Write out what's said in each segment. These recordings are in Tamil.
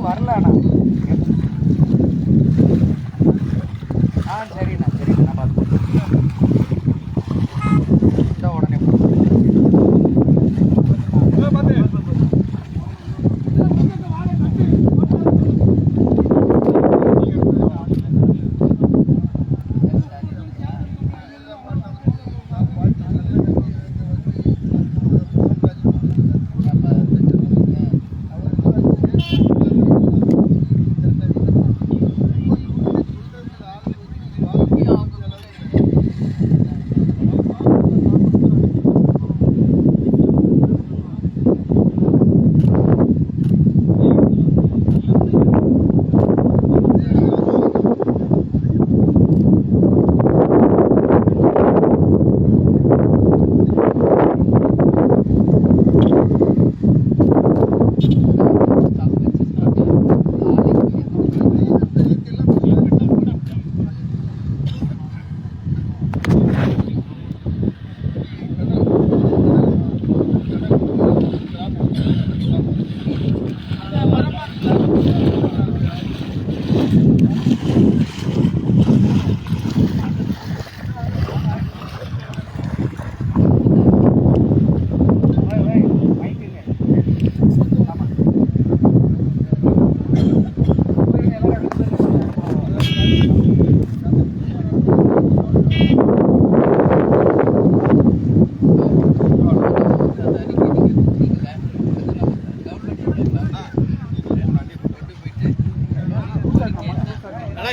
வரல அண்ணா. சரிண்ணா சரிண்ணா நான் பார்த்து உடனே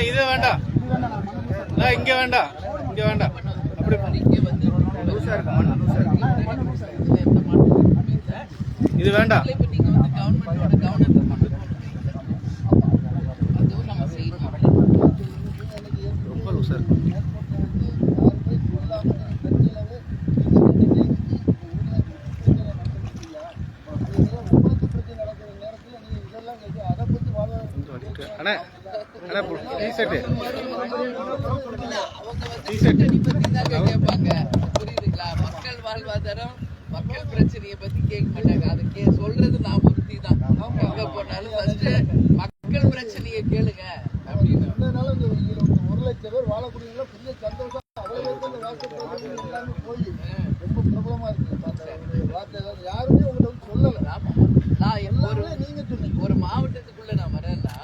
இது வேண்டாம், இங்க வேண்டாம், இங்க வேண்டாம். இது வேண்டாம். ரொம்ப லூசா இருக்கு. அண்ணா கேட்பாங்க, புரியுதுங்களா? மக்கள் வாழ்வாதாரம், மக்கள் பிரச்சனையை பத்தி கேட்க மாட்டாங்க. அதுக்கு சொல்றது நான் ஒருத்தி தான். எங்க போனாலும் ஃபர்ஸ்ட் மக்கள் பிரச்சனையை கேளுங்க அப்படின்னு. 1 லட்சம் பேர் வாழக்கூடிய பெரிய சந்தோஷம். போய் ரொம்ப பிரபலமா இருக்கு. யாருமே உங்கள்கிட்ட சொல்லல. நான் ஒரு மாவட்டத்துக்குள்ள நான் வரேன்னா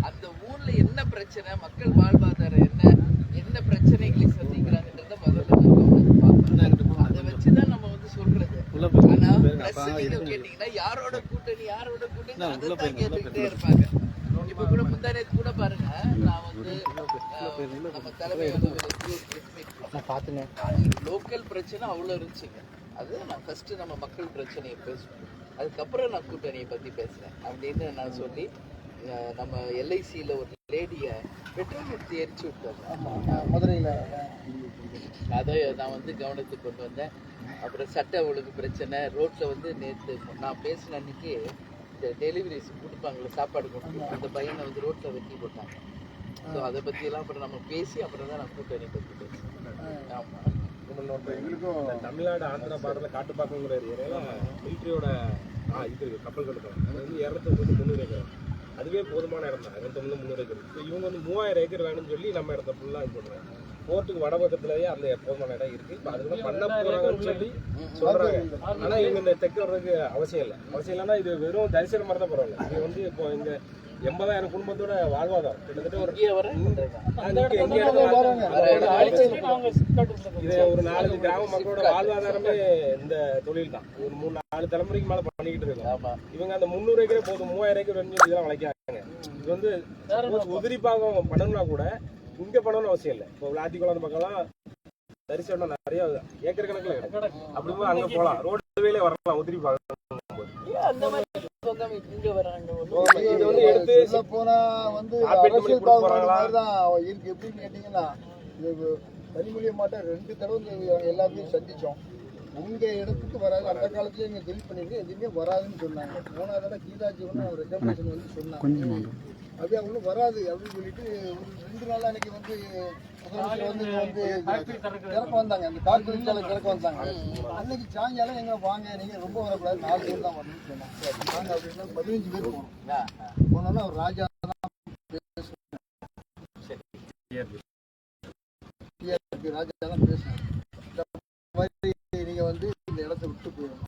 அந்த ஊர்ல என்ன பிரச்சனை, மக்கள் வாழ்வாதாரம் என்ன பிரச்சனைகளை சந்திக்கிறாங்கன்றத முதல்ல அதை வச்சுதான் நம்ம வந்து சொல்றது. ஆனா கேட்டீங்கன்னா யாரோட கூட்டணி கேட்டுக்கிட்டே இருப்பாங்க. இப்ப கூட முந்தானேத்து கூட பாருங்க, நான் வந்து நம்ம தலைமை லோக்கல் பிரச்சனை அவ்வளவு இருந்துச்சுங்க. அது நான் ஃபர்ஸ்ட் நம்ம மக்கள் பிரச்சனையை பேசுவோம், அதுக்கப்புறம் நான் கூட்டணியை பத்தி பேசுறேன் அப்படின்னு நான் சொல்லி நம்ம எல்ஐசியில் ஒரு லேடியை பெட்ரோல் ஊற்றி எரிச்சு விட்டாங்க மதுரையில். அதை நான் வந்து கவனத்துக்கு கொண்டு வந்தேன். அப்புறம் சட்ட ஒழுங்கு பிரச்சனை ரோட்டில் வந்து நேற்று நான் பேசின அன்னைக்கு இந்த டெலிவரிஸ் கொடுப்பாங்களே சாப்பாடு கொண்டு, அந்த பையனை வந்து ரோட்டில் வெட்டி போட்டாங்க. ஸோ அதை பற்றியெல்லாம் அப்புறம் நம்ம பேசி அப்புறம் தான் நான் கூட்டணி பற்றி பேசுகிறேன். ஆமாம், எங்களுக்கும் தமிழ்நாடு ஆந்திரா பார்டரில் காட்டுப்பாக்கங்கிற ஏரியாவில் மிலிட்ரியோட இது இருக்குது, கப்பல் கட்டுப்பாங்க. அது வந்து 293 ஏக்கர், அதுவே போதுமான இடம் தான். 293 ஏக்கர். இப்போ இவங்க வந்து 3000 ஏக்கர் வேணும்னு சொல்லி நம்ம இடத்த ஃபுல்லாக இது பண்ணுறாங்க. போர்ட்டுக்கு வடபக்கத்துலேயே அந்த போதுமான இடம் இருக்குது. இப்போ அதுக்கு பண்ண போகிறாங்கன்னு சொல்லி சொல்கிறாங்க. ஆனால் இவங்க இந்த தெற்கு வர்றதுக்கு அவசியம் இல்லை. அவசியம் இல்லைன்னா இது வெறும் தரிசனம் மாதிரி தான் பரவாயில்ல. இது வந்து இப்போ இந்த 80,000 குடும்பத்தோட வாழ்வாதாரம் கிட்டத்தட்ட ஒரு இது ஒரு 4 கிராம மக்களோட வாழ்வாதாரமே இந்த தொழில் தான். ஒரு 3-4 தலைமுறைக்கு மேல பண்ணிக்கிட்டு இருக்காங்க. இவங்க அந்த 300 ஏக்கரே போதும், 3000 ஏக்கர் வந்து இதெல்லாம் வளைக்காங்க. இது வந்து உதிரி பாகம் பண்ணணும்னா கூட இங்க பண்ணணும்னு அவசியம் இல்லை. இப்போ விளாத்திக்குளம் பக்கம்லாம் தரிசனம் நிறைய ஏக்கர் கணக்கில் கிடைக்கும். அப்படிங்கும்போது அங்க போகலாம், ரோடு வேலையே வரலாம் உதிரி பாகம். எப்படின்னு கேட்டீங்கன்னா, கனிமொழி மாட்ட 2 தடவை எல்லாத்தையும் சந்திச்சோம். உங்க இடத்துக்கு வராது, அந்த காலத்துல இங்க டெலிட் பண்ணிருக்கு, எதுவுமே வராதுன்னு சொன்னாங்க. 3வது தடவை கீதா ஜீவன் ரெக்கமெண்டேஷன் வந்து சொன்னாங்க. அப்படியே ஒன்றும் வராது அப்படின்னு சொல்லிட்டு ஒரு 2 நாள் அன்னைக்கு வந்து முதலமைச்சர் வந்து திறக்க வந்தாங்க, அந்த கார் தொழிற்சாலை திறக்க வந்தாங்க. அன்னைக்கு சாயங்காலம் எங்க வாங்க நீங்க ரொம்ப வரக்கூடாது, 4 பேர் தான் வரணும்னு சொன்னாங்க. சரி வாங்க அப்படின்னா 15 பேர் போனோம். போனோன்னா ஒரு ராஜா ராஜா தான் பேசினாங்க, இந்த மாதிரி நீங்க வந்து இந்த இடத்த விட்டு போயிடணும்.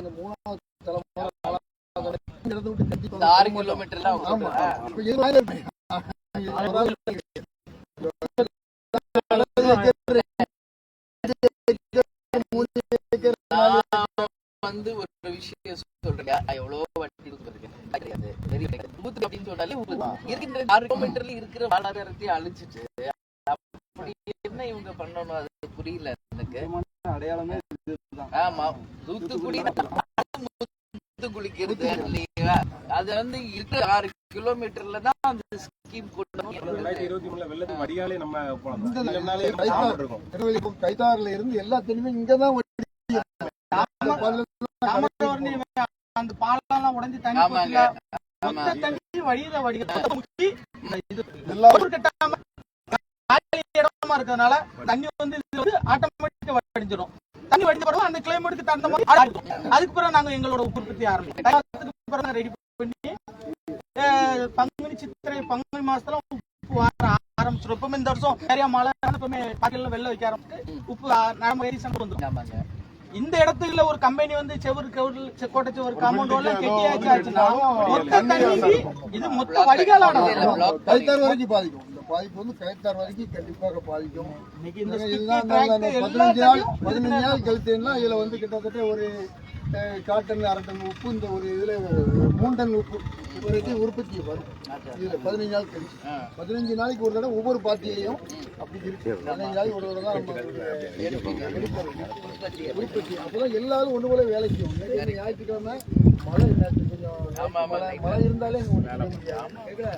என்ன 3வது தலைமுறை இடத்த விட்டு கட்டி 6 கிலோமீட்டர்லாம் ஆமா இப்ப இது மாதிரி வந்து ஒரு விஷயம் சொல்றேன், எவ்வளவு வட்டி கிடையாது அப்படின்னு சொன்னாலே இருக்கின்ற 6 கிலோமீட்டர்ல இருக்கிற வாழ்வாதாரத்தை அழிச்சிட்டு அப்படி என்ன இவங்க பண்ணணும், அது புரியல எனக்கு. அடையாளமே ஆமா, தூத்துக்குடி குளிக்கிறது இல்லையா, அது வந்து இருக்கிற 6 கிலோமீட்டர்ல தான் அந்த ஸ்கீம் கொண்டு 2023 வெள்ளத்துக்கு வடிகாலே நம்ம போலாம். கைத்தாறுல இருந்து எல்லா தண்ணியுமே இங்கதான் அந்த பாலெல்லாம் உடைஞ்சு தண்ணி போச்சுல, மொத்த தண்ணி வழியில வடிகட்டி இடமா இருக்கிறதுனால தண்ணி வந்து ஆட்டோமேட்டிக்கா வடிஞ்சிடும். தண்ணி வடிஞ்ச பிறகு அந்த கிளைமேட்டுக்கு தகுந்த மாதிரி அதுக்கு பிறகு நாங்க எங்களோட உற்பத்தி ஆரம்பிச்சோம். ரெடி பண்ணி பங்குனி சித்திரை பங்குனி மாசத்துல உப்பு ஆரம்பிச்சிடும். எப்பவுமே இந்த வருஷம் நிறைய மழை எப்பவுமே பாட்டில வெள்ள வைக்க ஆரம்பிச்சு உப்பு நம்ம ஏரி சண்டை வந்துடும். இந்த இடத்துல ஒரு கம்பெனி வந்து செவரு கோட்டை செவரு காம்பவுண்ட் கெட்டியாச்சுன்னா இது மொத்த வடிகாலான கைத்தாறு வரைக்கும் பாதிக்கும். இந்த பாதிப்பு வந்து கைத்தாறு வரைக்கும் கண்டிப்பாக பாதிக்கும். 15 நாள் கழிச்சுன்னா இதுல வந்து கிட்டத்தட்ட ஒரு காட்டன் 1/2 டன் உப்பு இந்த ஒரு இதுல 3 டன் உப்பு ஒரு இது உற்பத்தி வரும். இதுல 15 நாள் கழிச்சு 15 நாளைக்கு ஒரு தடவை ஒவ்வொரு பாத்தியையும் அப்படி இருக்கு. 15 நாளைக்கு ஒரு தடவை தான் நம்ம உற்பத்தி. அப்பதான் எல்லாரும் ஒண்ணு போல வேலைக்கு ஞாயிற்றுக்கிழமை மழை கொஞ்சம் மழை இருந்தாலே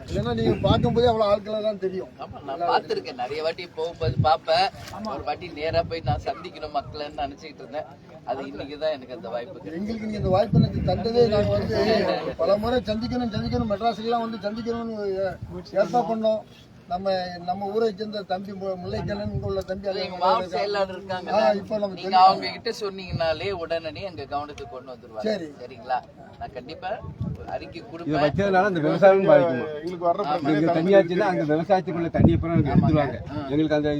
இல்லைன்னா நீங்க பார்க்கும் போதே அவ்வளவு ஆட்களை தான் தெரியும். நான் பார்த்திருக்கேன், நிறைய வாட்டி போகும்போது பார்ப்பேன். ஒரு வாட்டி நேரா போய் நான் சந்திக்கணும் மக்கள்னு நினைச்சிட்டு இருந்தேன். அது இன்னைக்குதான் எனக்கு அந்த வாய்ப்பு. எங்களுக்கு நீங்க இந்த வாய்ப்பு எனக்கு தந்ததே நாங்க வந்து பல முறை சந்திக்கணும் மெட்ராஸுக்கெல்லாம் வந்து சந்திக்கணும்னு ஏற்பாடு பண்ணோம். நம்ம ஊரை சேர்ந்த தம்பி முல்லைக்கண்ணன் இங்க உள்ள தம்பி செயலாளர் இருக்காங்க, இப்ப நம்ம நீங்க அவங்க கிட்ட சொன்னீங்கனாலே உடனே எங்க கவனத்துக்கு கொண்டு வந்துருவாங்க. சரிங்களா, நான் கண்டிப்பா அறிக்கை கொடுப்பேன். வச்சதுனால அந்த விவசாயம் பாதிக்கும். தண்ணியாச்சுன்னா அந்த விவசாயத்துக்குள்ள தண்ணியை பூரா எடுத்துருவாங்க. எங்களுக்கு அந்த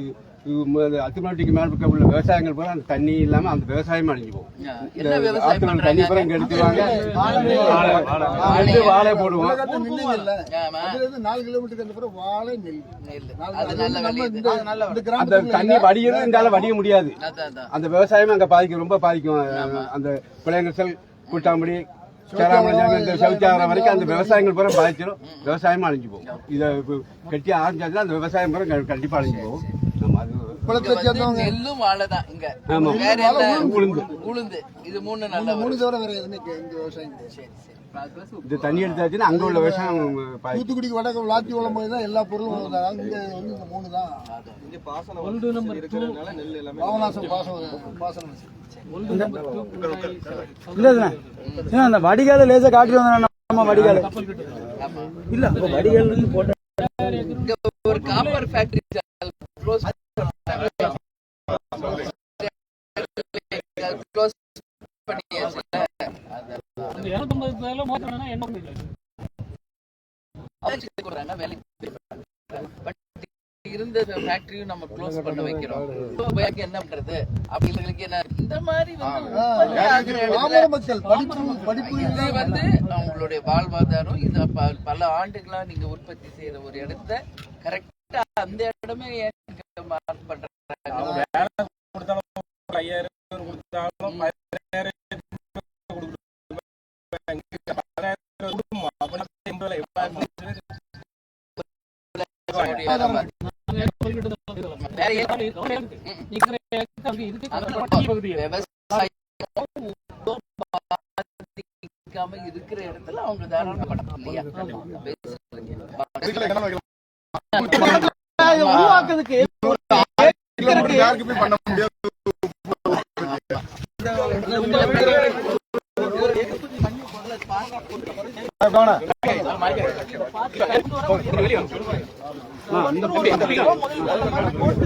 அத்துமட்டிக்கு மேல உள்ள விவசாயங்கள் பூரா அந்த தண்ணி இல்லாம அந்த விவசாயம் அழிஞ்சு போகும். தண்ணி பூரா இங்க எடுத்துருவாங்க. வாழை போடுவோம். 4 கிலோமீட்டருக்கு அந்த பிறகு வாழை நெல் அந்த தண்ணி வடிகிறது எங்கால வடிய முடியாது. அந்த விவசாயம் அங்க பாதிக்கும், ரொம்ப பாதிக்கும். அந்த பிள்ளைங்க கூட்டாம்படி சவுச்சாகிற வரைக்கும் அந்த விவசாயங்கள் பூரா பாதிச்சிடும். விவசாயமும் அழிஞ்சு போகும். இதை கட்டி ஆரம்பிச்சாச்சுன்னா அந்த விவசாயம் பூரா கண்டிப்பா அழிஞ்சு போகும். நெல்லும் வாழைதான் இங்க. உளுந்து இது 3 நல்ல 3 தவிர வேற எதுவுமே இங்க விவசாயம். இது தண்ணி எடுத்தாச்சுன்னா அங்க உள்ள விவசாயம் தூத்துக்குடிக்கு வடக்கு விளாத்தி வளம் போய் தான் எல்லா பொருளும் இங்க வந்து இந்த 3 தான். பாவநாசம் பாசனம் அந்த வடிகால லேசா காட்டி வந்தோம். வடிகால இல்ல வடிகால் போட்ட ஒரு காப்பர் ஃபேக்டரி க்ளோஸ் பண்ணியாச்சு. இருந்த ஃபேக்டரியும் நம்ம க்ளோஸ் பண்ண வைக்கிறோம். என்ன பண்றது அப்படிங்களுக்கு என்ன இந்த மாதிரி வந்து அவங்களுடைய வாழ்வாதாரம் இது பல ஆண்டுகளா நீங்க உற்பத்தி செய்யற ஒரு இடத்த கரெக்டா அந்த இடமே மார்க் பண்றாங்க. 5000 கொடுத்தாலும் 10,000 இருக்கிற இடத்துல அவங்க தாராளமா இல்லையா உருவாக்குறதுக்கு பண்ண முடியாது. முதல்ல